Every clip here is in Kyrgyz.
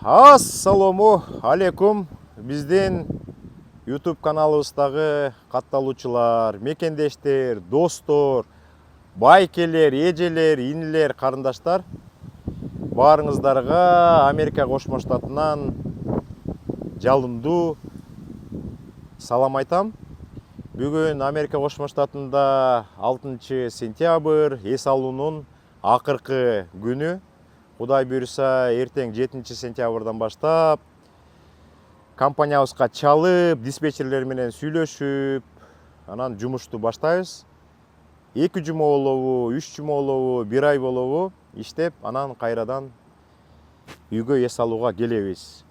Ассаламу алейкум. Биздин YouTube каналыбыздагы катталуучулар, мекендештер, достор, байкелер, эжелер, инилер, карындаштар, баарыңыздарга Америка Кошмо Штатынан жалындуу салам айтам. Бүгүн Америка Кошмо Штатында 6 сентябрь эс алуунун акыркы күнү. Кудай буйруса, эртең 7 сентябрдан баштап компаниябызга чалып, диспетчерлер менен сүйлөшүп, анан жумушту баштайбыз. 2 жума болобу, 3 жума болобу, 1 ай болобу иштеп, анан кайрадан үйгө эс алууга келебиз.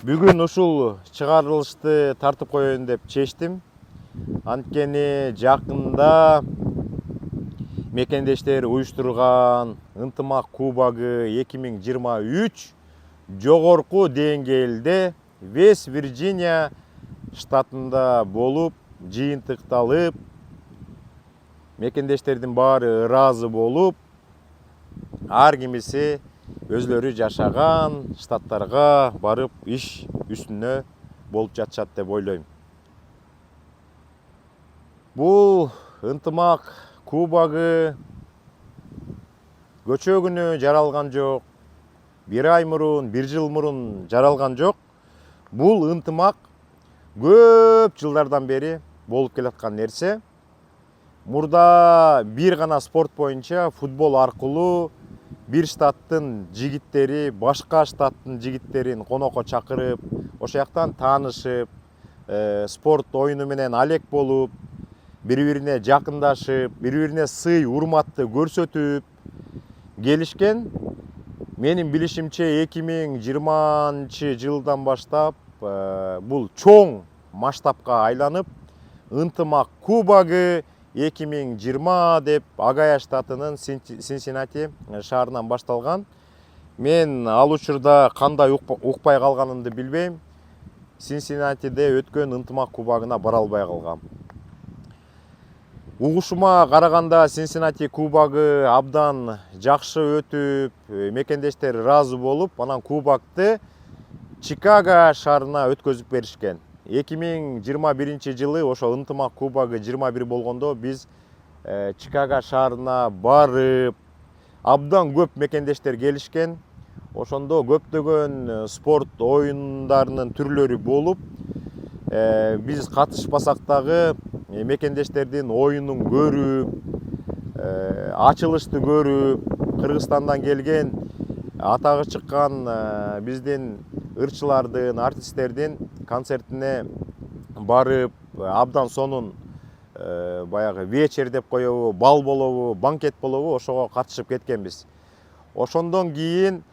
Бүгүн ушул чыгарылышты тартып коеюн деп чечтим. Анткени жакында мекендештер уюштурган ынтымак кубогу 2023 жогорку деңгээлде Вест Вирджиния штатында болуп, жыйынтыкталып, мекендештердин баары ыраазы болуп, ар кимиси өзлөрү жашаган штаттарга барып иш үстүнө болуп жатышат деп ойлойм. Бул ынтымак кубогу көчө күнү жаралган жок, 1 ай мурун, 1 жыл мурун жаралган жок. Бул ынтымак көп жылдардан бери болуп келаткан нерсе. Мурда бир гана спорт боюнча футбол аркылуу бир штаттын жигиттери башка штаттын жигиттерин конокко чакырып, ошол жактан таанышып, спорт оюну менен алек болуп, бири-бирине жакындашып, бири-бирине сый, урматты көрсөтүп келишкен. Менин билишимче 2020 жылдан баштап бул чоң масштабка айланып, ынтымак кубогу 2020 деп Агая штатынын Синсинати шаарынан башталган. Мен ал учурда кандай укпай калганымды билбейм. Синсинатиде өткөн ынтымак кубогуна бара албай калгам. Угушума караганда Синсинати кубогу абдан жакшы өтүп, мекендештер ыраазы болуп, анан кубокты Чикаго шаарына өткөзүп беришкен. 2021 жылы ошо ынтымак кубогу 21 болгондо биз Чикаго шаарына барып, абдан көп мекендештер келишкен. Ошондо көптөгөн спорт оюндарынын түрлөрү болуп, биз катышпасак дагы мекендештердин оюнун көрүп, ачылышты көрүп, Кыргызстандан келген атагы чыккан биздин ырчылардын, артисттердин концертине барып, абдан сонун баягы вечер деп коебу, бал болобу, банкет болобу, ошого катышып кеткенбиз. Ошондон кийин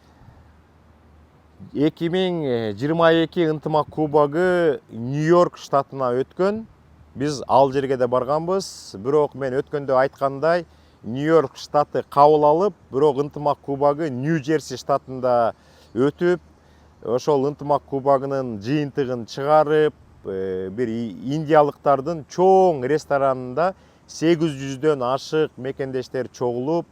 2022 ынтымак кубогу Нью-Йорк штатына өткөн. Биз ал жерге да барганбыз, бирок мен өткөндө айткандай, Нью-Йорк штаты кабыл алып, бирок ынтымак кубогу Нью-Джерси штатында өтүп, ошол ынтымак кубогунун жыйынтыгын чыгарып, бир индиялыктардын чоң ресторанында 800дөн ашык мекендештер чогулуп,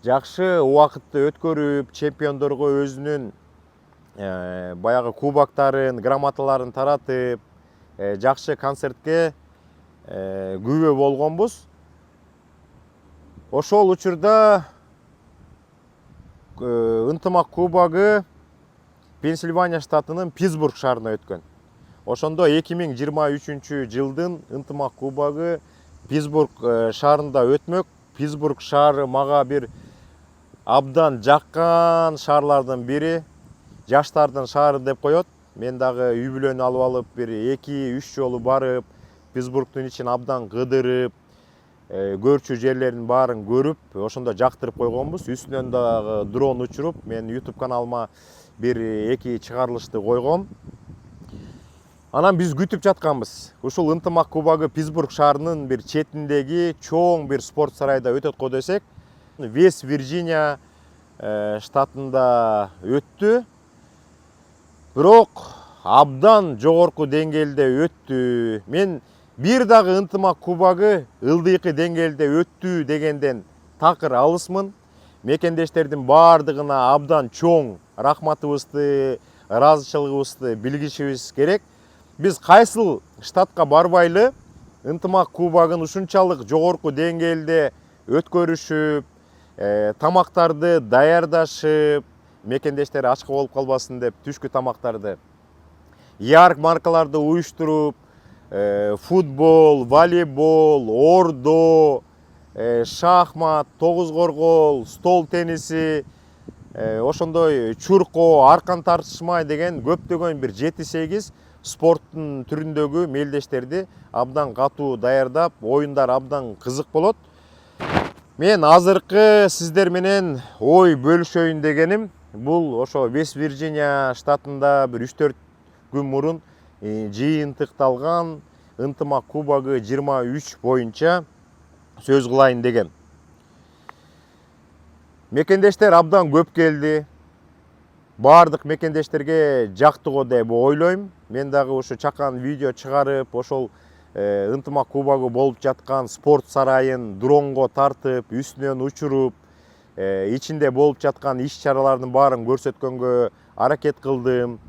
жакшы убакытты өткөрүп, чемпиондорго өзүнүн баягы кубоктарын, грамоталарын таратып, жакшы концертке күбө болгонбуз. Ошол учурда ынтымак кубогу Пенсильвания штатынын Питтсбург шаарына өткөн. Ошондо 2023 жылдын ынтымак кубогу Питтсбург шаарында өтмөк. Питтсбург шаары мага бир абдан жаккан шаарлардын бири, жаштардын шаары деп коет. Мен дагы үй бүлөнү алып алып, бир 2-3 жолу барып, Питтсбургдун ичин абдан кыдырып, көрчү жерлерин баарын көрүп, ошондо жактырып койгонбуз. Үстүнөн дагы дрон учуруп, мен YouTube каналыма бир 2 чыгарылышты койгом. Анан биз күтүп жатканбыз. Ушул ынтымак кубогу Питтсбург шаарынын бир четиндеги чоң бир спорт сарайда өтөт го десек, Вест Вирджиния штатында өттү. Бирок абдан жогорку деңгээлде өттү. Мен бир дагы ынтымак кубогу ылдыйкы деңгээлде өттү дегенден такыр алысмын. мекендештердин баардыгына абдан чоң рахматыбызды, ыраазычылыгыбызды билгишибиз керек. Биз кайсыл штатка барбайлы ынтымак кубогун ушунчалык жогорку деңгээлде өткөрүшүп, тамактарды даярдашып, мекендештер ачка болуп калбасын деп түшкү тамактарды ярк маркаларды уюштуруп, футбол, волейбол, ордо, шахмат, тогуз коргол, стол тенниси, ошондой чуркоо, аркан тартышмай деген көптөгөн бир 7-8 спорттун түрүндөгү мелдештерди абдан катуу даярдап, оюндар абдан кызык болот. Мен азыркы сиздер менен ой бөлүшөйүн дегеним, бул ошо Вест Вирджиния штатында бир 3-4 күн мурун жыйынтыкталган ынтымак кубогу 23 боюнча сөз кылайын деген. Мекендештер абдан көп келди. Бардык мекендештерге жактыго деп ойлойм. Мен дагы ушу чакан видео чыгарып, ошол ынтымак кубогу болуп жаткан спорт сарайын дронго тартып, үстүнөн учуруп, ичинде болуп жаткан иш-чаралардын баарын көрсөткөнгө аракет кылдым.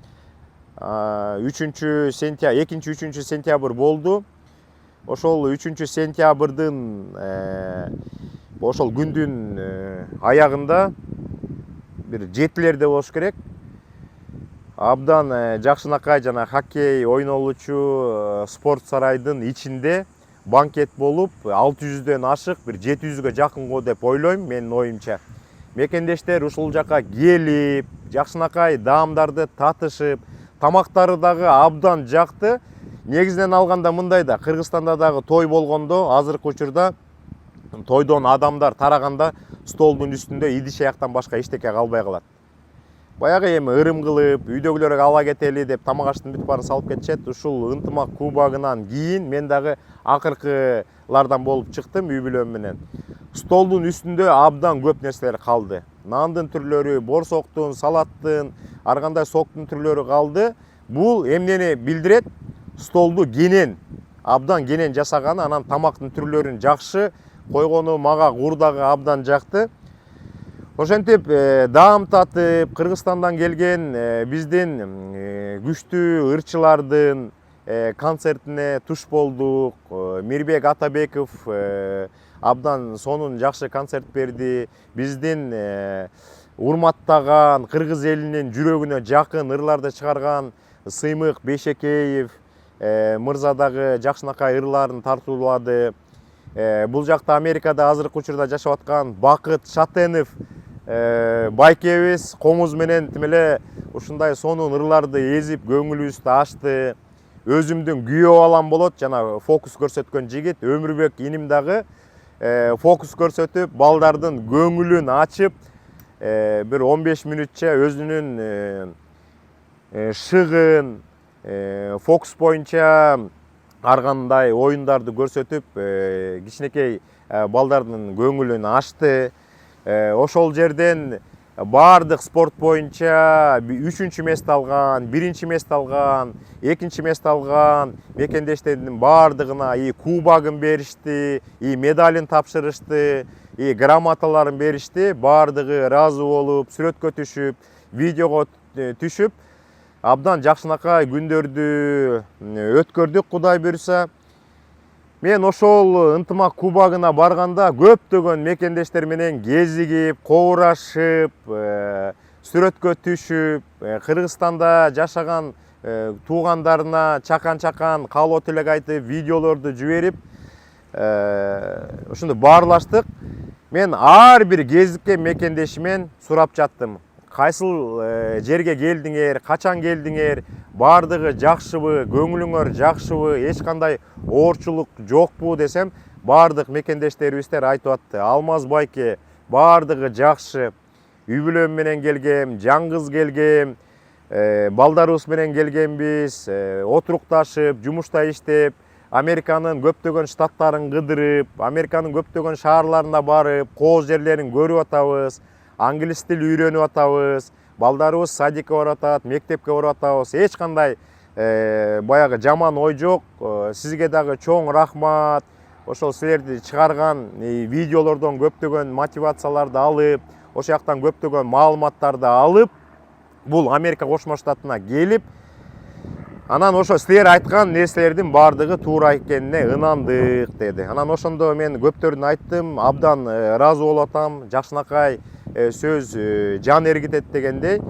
2-3 сентябрь болду. Ошол 3 сентябрдын ошол күндүн аягында бир 7-лерде болуш керек. Абдан жакшынакай жана хоккей ойнолучу спорт сарайдын ичинде банкет болуп, 600дөн ашык бир 700гө жакын го деп ойлойм, менин оюмча. Мекендештер ушул жака келип, жакшынакай даамдарды татышып, тамактары дагы абдан жакты. Негизинен алганда мындай да, Кыргызстанда дагы той болгондо, азыркы учурда тойдон адамдар тараганда столдун үстүндө идиш аяктан башка эчтеке калбай калат. Баягы эми ырым кылып, үйдөгүлөр ала кетели деп тамак аштын бүт баарын салып кетишет. Ушул ынтымак кубогунан кийин мен дагы акыркылардан болуп чыктым үй бүлөм менен. Столдун үстүндө абдан көп нерселер калды. Нандын түрлөрү, борсоктун, салаттын, ар кандай соктун түрлөрү калды. Бул эмнени билдирет? Столду кенен, абдан кенен жасаганы, анан тамактын түрлөрүн жакшы койгону мага курдагы абдан жакты. Ошентип даам татып, Кыргызстандан келген биздин күчтүү ырчылардын концертине туш болдук. Мирбек Атабеков абдан сонун жакшы концерт берди. Биздин урматтаган кыргыз элинин жүрөгүнө жакын ырларды чыгарган Сыймык Бейшекеев мырза дагы жакшынакай ырларын тартуулады. Бул жакта Америкада азыркы учурда жашап аткан Бакыт Шатенов байкебиз комуз менен тимеле ушундай сонун ырларды эзип көңүлүбүздү ачты. Өзүмдүн күйөө балам болот, жана фокус көрсөткөн жигит Өмүрбек иним дагы фокус көрсөтүп, балдардын көңүлүн ачып, бир 15 мүнөтчө өзүнүн шыгын фокус боюнча ар кандай оюндарды көрсөтүп, кичинекей балдардын көңүлүн ачты. Ошол жерден бардык спорт боюнча 3-чү месте алган, 1-чи месте алган, 2-чи месте алган мекендештердин бардыгына кубогун беришти, медалин тапшырышты, грамоталарын беришти. Бардыгы ыраазы болуп, сүрөткө түшүп, видеого түшүп, абдан жакшынакай күндөрдү өткөрдүк, Кудай буйруса. Мен ошол ынтымак кубогуна барганда көптөгөн мекендештер менен кезигип, коурашып, сүрөткө түшүп, Кыргызстанда жашаган туугандарына чакан-чакан каалоо тилек айтып, видеолорду жиберип, ушунду баарлаштык. Мен ар бир кезикке мекендешимен сурап жаттым. Кайсыл жерге келдиңер, качан келдиңер, бардыгы жакшыбы, көңүлүңөр жакшыбы, эч кандай оорчулук жокпу десем, бардык мекендештерибиздер айтып атты. Алмаз байке, бардыгы жакшы. Үй бүлөм менен келгем, жаңгыз келгем, балдарыбыз менен келгенбиз, отурукташып, жумушта иштеп, Американын көптөгөн штаттарын кыдырып, Американын көптөгөн шаарларына барып, кооз жерлерин көрүп атабыз. Англис тил үйрөнүп атабыз, балдарыбыз садикке барып атат, мектепке барып атабыз. Эч кандай баягы жаман ой жок. Сизге дагы чоң рахмат. Ошол силерди чыгарган видеолордон көптөгөн мотивацияларды алып, ошол жактан көптөгөн маалыматтарды алып, бул Америка Кошмо Штатына келип, анан ошо силер айткан нерселердин баардыгы туура экенине ынандык деди. Анан ошондо мен көптөрүнө айттым, абдан ыраазы болуп атам, жакшынакай сөз жан эргитет дегендей.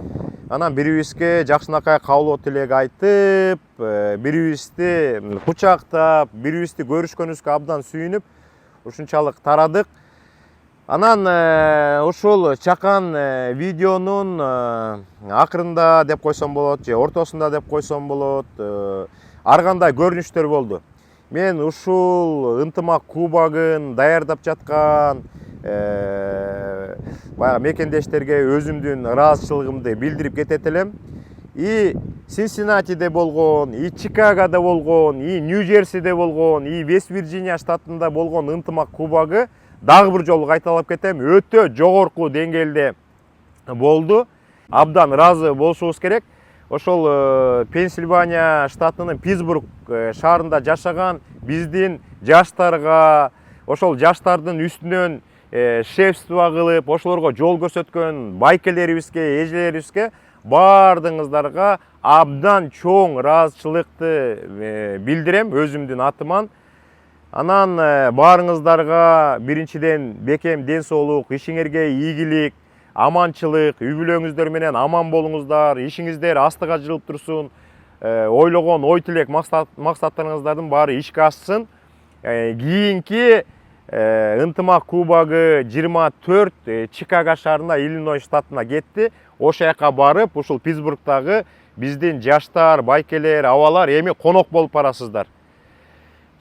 Анан бирибизге жакшынакай кабыл тилек айтып, бирибизди кучактап, бирибизди көрүшкөнүбүзгө абдан сүйүнүп, ушунчалык тарадык. Анан ушул чакан видеонун акырында деп койсом болот, же ортосунда деп койсом болот, ар кандай көрүнүштөр болду. Мен ушул ынтымак кубогун даярдап жаткан баягы мекендештерге өзүмдүн ыраазычылыгымды билдирип кетет элем. И Синсиннатиде болгон, и Чикагода болгон, и Нью-Джерсиде болгон, и Вест-Вирджиния штатында болгон ынтымак кубогу дагы бир жолу кайталап кетем, өтө жогорку деңгээлде болду. Абдан ыраазы болушубуз керек. Ошол Пенсильвания штатынын Питтсбург шаарында жашаган биздин жаштарга, ошол жаштардын үстүнөн шефство кылып, ошолорго жол көрсөткөн байкелерибизге, эжелерибизге баардыгыңыздарга абдан чоң ыраазычылыкты билдирем өзүмдүн атыман. Анан баарыңыздарга биринчиден бекем ден соолук, ишиңерге ийгилик, аманчылык, үй бүлөңүздөр менен аман болуңуздар, ишиңиздер астыга жылып турсун, ойлогон ой тилек максаттарыңыздардын баары ишке ашсын. Кийинки ынтымак кубогу 24 Чикаго шаарына, Иллинойс штатына кетти. Ошол жака барып, ушул Питтсбургдагы биздин жаштар, байкелер, абалар эми конок болуп барасыздар.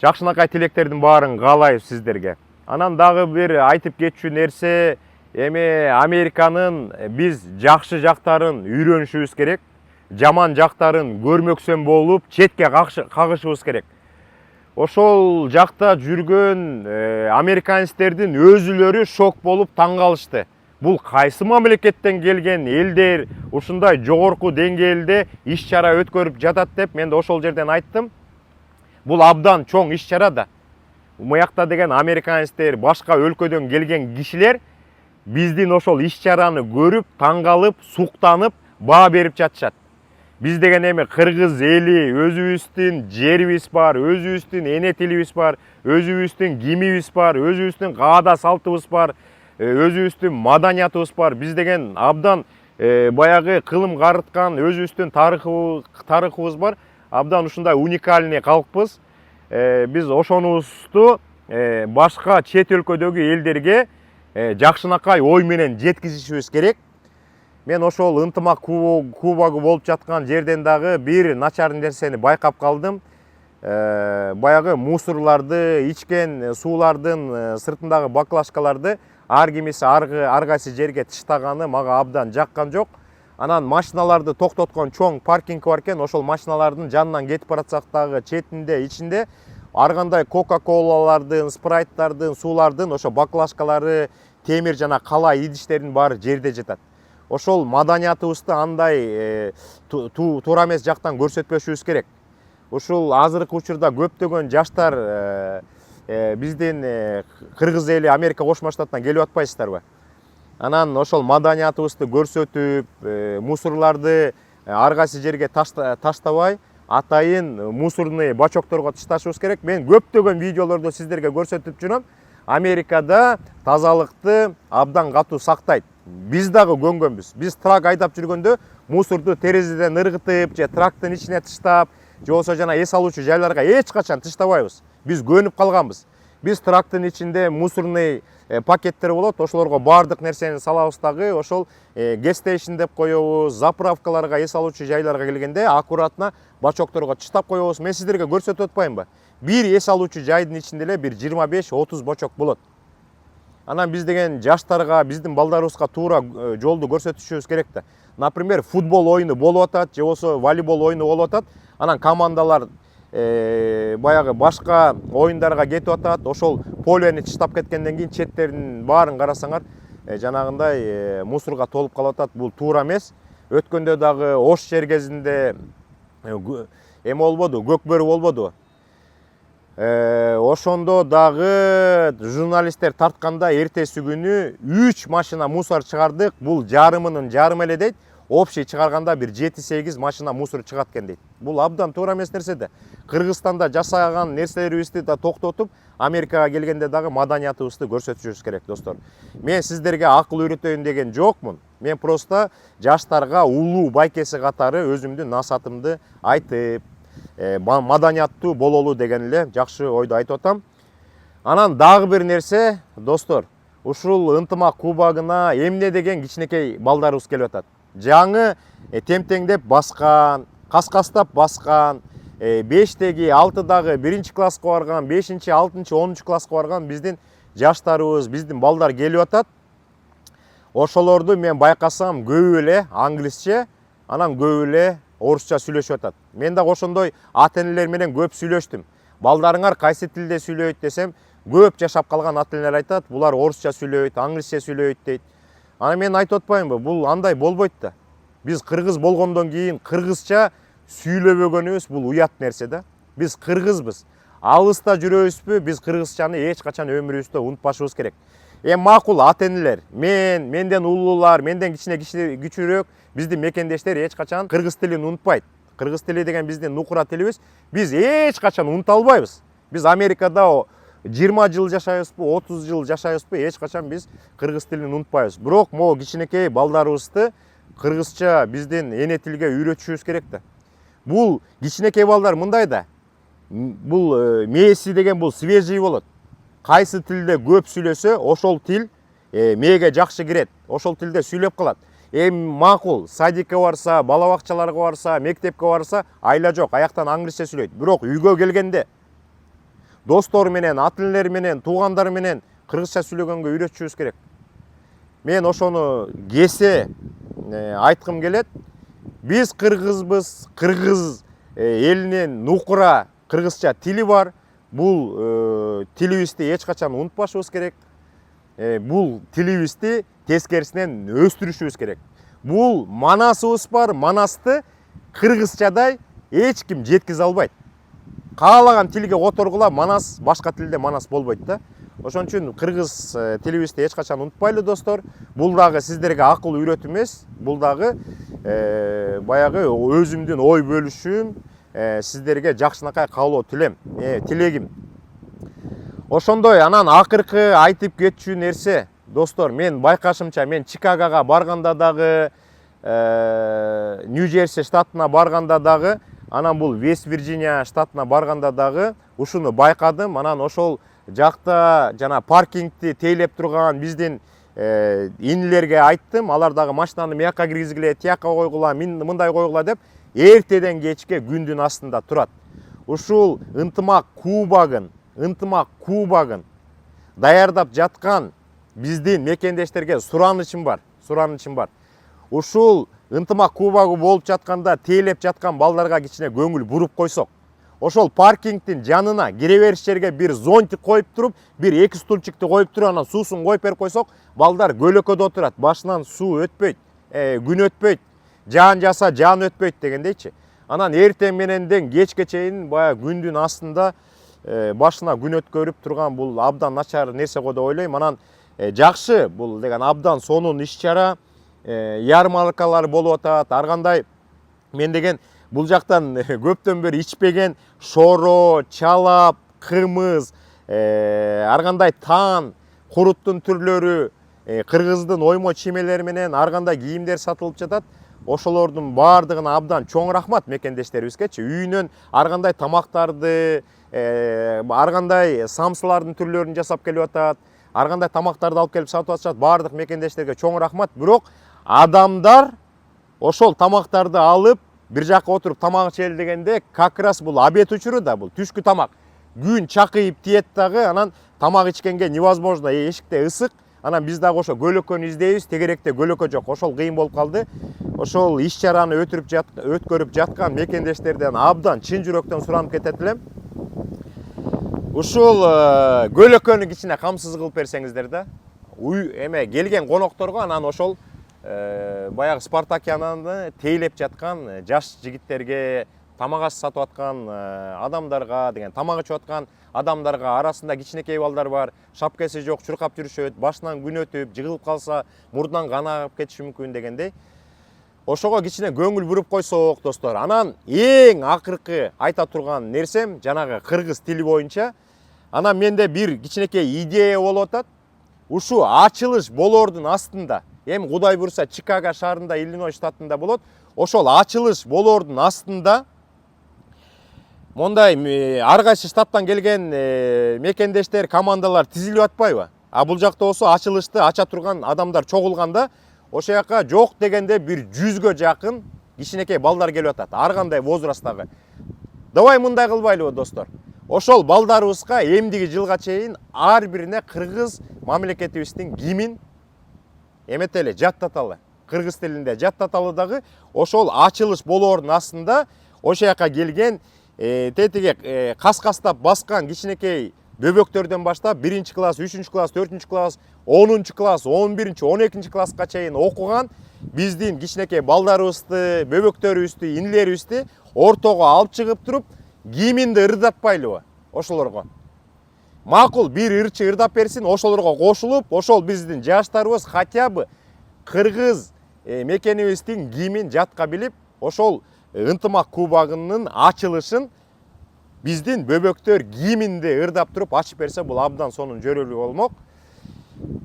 Жакшынакай тилектердин баарын каалайбыз сиздерге. Анан дагы бир айтып кетчү нерсе, эми Американын биз жакшы жактарын үйрөнүшүбүз керек, жаман жактарын көрмөксөн болуп, четке кагышыбыз керек. Ошол жакта жүргөн американецтердин өзүлөрү шок болуп таң калышты. Бул кайсы мамлекеттен келген элдер ушундай жогорку деңгээлде иш-чара өткөрүп жатат деп мен ошол жерден айттым. Бул абдан чоң иш-чара да. Муякта деген американецтер, башка өлкөдөн келген кишилер биздин ошол иш-чараны көрүп, таң калып, суктанып, баа берип жатышат. Биз деген эми кыргыз эли, өзүбүздүн жерибиз бар, өзүбүздүн эне тилибиз бар, өзүбүздүн кимибиз бар, өзүбүздүн каада салтыбыз бар, өзүбүздүн маданиятыбыз бар. Биз деген абдан баягы кылым карыткан өзүбүздүн тарыхыбыз бар. Абдан ушундай уникальный калкпыз. Биз ошонубузду башка чет өлкөдөгү элдерге жакшынакай ой менен жеткизишибиз керек. Мен ошол ынтымак кубогу болуп жаткан жерден дагы бир начар нерсени байкап калдым. Баягы мусорларды, ичкен суулардын сыртындагы баклажкаларды ар кимиси ар кайсы жерге таштаганы мага абдан жаккан жок. Анан машиналарды токтоткон чоң паркинг бар экен, ошол машиналардын жанынан кетип баратсак дагы четинде, ичинде ар кандай кока-колалардын, спрайттардын, суулардын ошо баклажкалары, темир жана кала идиштердин баары жерде жатат. Ошол маданиятыбызды андай туура эмес жактан көрсөтпөшүбүз керек. Ушул азыркы учурда көптөгөн жаштар биздин кыргыз эли Америка Кошмо Штатына келип атпайсыздарбы? Анан ошол маданиятыбызды көрсөтүп, мусорларды ар кайсы жерге таштабай, атайын мусорный бачокторго ташташыбыз керек. Мен көптөгөн видеолорду сиздерге көрсөтүп жүрөм. Америкада тазалыкты абдан катуу сактайт. Биз дагы көнгөнбүз. Биз трак айдап жүргөндө мусорду терезеден ыргытып, же трактын ичине таштап, же болбосо жана эс алуучу жайларга эч качан таштабайбыз. Биз көнүп калганбыз. Биз трактын ичинде мусорный пакеттер болот, ошолорго баардык нерсени салабыз дагы, ошол gas station деп коебуз, заправкаларга, эс алуучу жайларга келгенде аккуратно бачокторго таштап коебуз. Мен сиздерге көрсөтүп атпаймынбы? Бир эс алуучу жайдын ичинде эле бир 25-30 бачок болот. Анан биз деген жаштарга, биздин балдарыбызга туура жолду көрсөтүшүбүз керек да. Например, футбол оюну болуп атат, же болбосо волейбол оюну болуп атат. Анан командалар баягы башка оюндарга кетип атат. Ошол полени таштап кеткенден кийин четтерин баарын карасаңар, жанагындай мусорго толуп калып атат. Бул туура эмес. Өткөндө дагы Ош жер кезинде эме болбоду, көк бөрү болбоду. Ошондо дагы журналисттер тартканда эртеси күнү 3 машина мусор чыгардык. Бул жарымынын жарымы эле дейт. Общий чыгарганда бир 7-8 машина мусор чыгат экен дейт. Бул абдан туура эмес нерсе да. Кыргызстанда жасаган нерселерибизди да токтотуп, Америкага келгенде дагы маданиятыбызды көрсөтүшүбүз керек, достор. Мен сиздерге акыл үйрөтөйүн деген жокмун. Мен просто жаштарга улуу байкеси катары өзүмдүн насаатымды айтып, маданияттуу бололу деген эле жакшы ойду айтып атам. Анан дагы бир нерсе, достор, ушул ынтымак кубагына эмне деген кичинекей балдарыбыз келип атат. Жаңы темтеңдеп баскан, каскастап баскан, 5-теги, 6-дагы 1-чи класска барган, 5-чи, 6-чы, 10-чу класска барган биздин жаштарыбыз, биздин балдар келип атат. Ошолорду мен байкасам көбү эле англисче, анан көбү эле орусча сүйлөшүп атат. Мен дагы ошондой ата-энелер менен көп сүйлөштүм. Балдарыңар кайсы тилде сүйлөйт десем, көп жашап калган ата-энелер айтат, булар орусча сүйлөйт, англисче сүйлөйт дейт. Аны мен айтып атпаймынбы? Бул андай болбойт да. Биз кыргыз болгондон кийин кыргызча сүйлөбөгөнүбүз бул уят нерсе да. Биз кыргызбыз. Алыста жүрөбүзбү? Биз кыргызчаны эч качан өмүрүбүздө унутпашыбыз керек. Макул ата-энелер, менден улуулар, менден кичине күчүрөөк биздин мекендештер эч качан кыргыз тилин унутпайт. Кыргыз тили деген биздин нукура тилибиз. Биз эч качан унута албайбыз. Биз Америкада 20 жыл жашайбызбы, 30 жыл жашайбызбы, эч качан биз кыргыз тилин унутпайбыз. Бирок могу кичинекей балдарыбызды кыргызча биздин эне тилге үйрөтүшүбүз керек да. Бул кичинекей балдар мындай да. Бул мээси деген бул свежий болот. Кайсы тилде көп сүйлөсө, ошол тил мээге жакшы кирет. Ошол тилде сүйлөп калат. Макул, садикке барса, бала бакчаларга барса, мектепке барса, айла жок, аяктан англисче сүйлөйт. Бирок үйгө келгенде достору менен, ата-энелери менен, туугандары менен кыргызча сүйлөгөнгө үйрөтүшүбүз керек. Мен ошону кесе айткым келет. Биз кыргызбыз, кыргыз элинин нукура кыргызча тили бар. Бул тилибизди эч качан унутпашыбыз керек. Бул тилибизди тескерисинен өстүрүшүбүз керек. Бул манасыбыз бар, манасты кыргызчадай эч ким жеткизе албайт. Каалаган тилге которгула, манас башка тилде манас болбойт да. Ошон үчүн кыргыз тилибизди эч качан унутпайлы, достор. Бул дагы сиздерге акыл үйрөтүү эмес, бул дагы баягы өзүмдүн ой бөлүшүм, сиздерге жакшынакай каалоо тилегим. Ошондой анан акыркы айтып кетчү нерсе, достор, мен байкашымча, мен Чикагога барганда дагы, Нью-Джерси штатына барганда дагы, анан бул Вест-Вирджиния штатына барганда дагы ушуну байкадым. Анан ошол жакта жана паркингди тейлеп турган биздин инилерге айттым. Алар дагы машинаны мияка киргизгиле, тияка койгула, мындай койгула деп эртеден кечке күндүн астында турат. Ушул ынтымак кубагын даярдап жаткан биздин мекендештерге суранычым бар. Ушул ынтымак кубагы болуп жатканда тейлеп жаткан балдарга кичине көңүл буруп койсок, ошол паркингдин жанына кире бериш жерге бир зонтик коюп туруп, бир 2 стульчикти коюп туруп, анан суусун коюп берип койсок, балдар көлөкөдө отурат, башынан суу өтпөйт, күн өтпөйт, жаан жаса жаан өтпөйт дегендейчи. Анан эртең мененден кечке чейин баягы күндүн астында башына күн өткөрүп турган бул абдан начар нерсе го деп ойлойм. Анан жакшы, бул деген абдан сонун иш-чара, ярмаркалар болуп атат. Ар кандай мен деген бул жактан көптөн бери ичпеген шоро, чалап, кымыз, ар кандай тан, куруттун түрлөрү, кыргыздын оймо чиймелери менен ар кандай кийимдер сатылып жатат. Ошолордун баардыгына абдан чоң рахмат мекендештерибизгечи. Үйүнөн ар кандай тамактарды, ар кандай самсылардын түрлөрүн жасап келип атат. Ар кандай тамактарды алып келип сатып атышат. Баардык мекендештерге чоң рахмат. Бирок адамдар ошол тамактарды алып бир жакка отуруп тамак ичели дегенде, как раз бул обед учуру да, бул түшкү тамак. Күн чакыйып тиет дагы, анан тамак ичкенге невозможно, эшикте ысык. Анан биз дагы ошо көлөкөнү издейбиз, тегеректе көлөкө жок. Ошол кыйын болуп калды. Ошол иш-чараны өткөрүп жаткан мекендештерден абдан чын жүрөктөн суранып кетет элем. Ушул көлөкөнү кичине камсыз кылып берсеңиздер да. Келген конокторго анан ошол баягы Спартакиананы тейлеп жаткан жаш жигиттерге, тамак аш сатып аткан адамдарга деген, тамак ичип аткан адамдарга арасында кичинекей балдар бар, шапкасы жок, чуркап жүрүшөт, башынан күн өтүп, жыгылып калса мурдунан кан агып кетиши мүмкүн дегендей. Ошого кичине көңүл буруп койсок, достор. Анан эң акыркы айта турган нерсем жанагы кыргыз тили боюнча. Анан менде бир кичинекей идея болуп атат. Ушу ачылыш болоордун астында, эми Кудай буйрса Чикаго шаарында, Иллинойс штатында болот. Ошол ачылыш болоордун астында мондай ар кайсы штаттан келген мекендештер, командалар тизилип атпайбы? А бул жакта болсо ачылышты ача турган адамдар чогулганда ошол жака жок дегенде бир 100гө жакын кичинекей балдар келип атат. Ар кандай возрасттагы. Давай мындай кылбайлыбы, достор? Ошол балдарыбызга эмдиги жылга чейин ар бирине кыргыз мамлекетибиздин гимин эметели, жаттаталы. Кыргыз тилинде жаттаталы дагы ошол ачылыш болоордун астында ошол жака келген тетиге кас-кастап баскан кичинекей бөбөктөрдөн баштап 1-класс, 3-класс, 4-класс, 10-класс, 11-чи, 12-чи класска чейин окуган биздин кичинекей балдарыбызды, бөбөктөрүбүздү, инилерибизди ортого алып чыгып туруп гиминди ырдатпайлыбы ошолорго? Макул, бир ырчы ырдап берсин, ошолорго кошулуп, ошол биздин жаштарыбыз хотя бы кыргыз мекенибиздин гимин жатка билип, ошол ынтымак кубагынын ачылышын биздин бөбөктөр гиминди ырдап туруп ачып берсе, бул абдан сонун жөрөлүү болмок.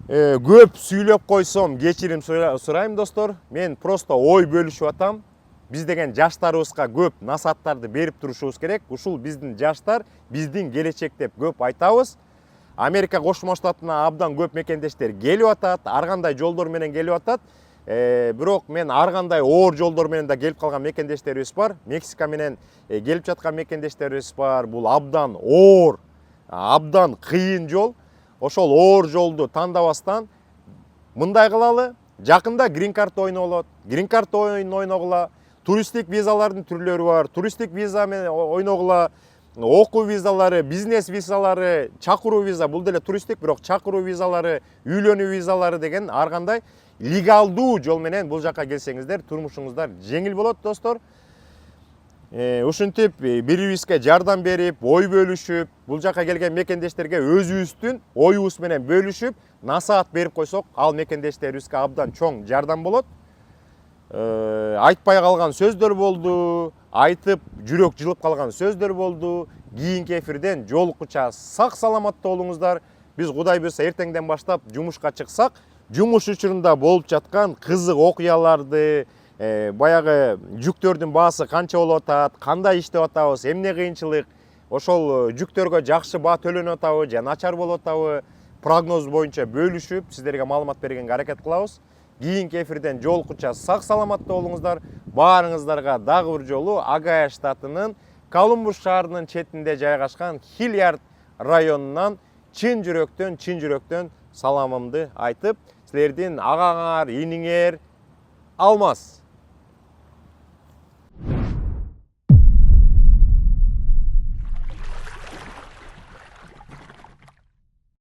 Көп сүйлөп койсом кечирим сурайм, достор. Мен просто ой бөлүшүп атам. Биз деген жаштарыбызга көп насааттарды берип турушубуз керек. Ушул биздин жаштар, биздин келечек деп көп айтабыз. Америка Кошмо Штатына абдан көп мекендештер келип атат, ар кандай жолдор менен келип атат. Бирок мен ар кандай оор жолдор менен да келип калган мекендештерибиз бар. Мексика менен келип жаткан мекендештерибиз бар. Бул абдан оор, абдан кыйын жол. Ошол оор жолду тандабастан мындай кылалы. Жакында грин карт ойыны болот. Грин карт ойын ойногула. Туристтик визалардын түрлөрү бар. Туристтик виза менен ойногула. Окуу визалары, бизнес визалары, чакыруу виза, бул деле туристтик, бирок чакыруу визалары, үйлөнүү визалары деген ар кандай легалдуу жол менен бул жака келсеңиздер, турмушуңуздар жеңил болот, достор. Ушинтип бири-бирибизге жардам берип, ой бөлүшүп, бул жака келген мекендештерге өзүбүздүн оюбуз менен бөлүшүп, насаат берип койсок, ал мекендештерибизге абдан чоң жардам болот. Айтпай калган сөздөр болду, айтып жүрөк жылып калган сөздөр болду. Кийинки эфирден жолуккуча сак саламатта болуңуздар. Биз Кудай буйрса эртеңден баштап жумушка чыксак, жумуш учурунда болуп жаткан кызык окуяларды, баягы жүктөрдүн баасы канча болуп атат, кандай иштеп атабыз, эмне кыйынчылык, ошол жүктөргө жакшы баа төлөнүп атабы же начар болуп атабы, прогноз боюнча бөлүшүп сиздерге маалымат бергенге аракет кылабыз. Кийинки эфирден жолуккуча сак саламатта болуңуздар. Баарыңыздарга дагы бир жолу Огайо штатынын Колумбус шаарынын четинде жайгашкан Хиллиард районунан чын жүрөктөн саламымды айтып, силердин агаңар, иниңер Алмаз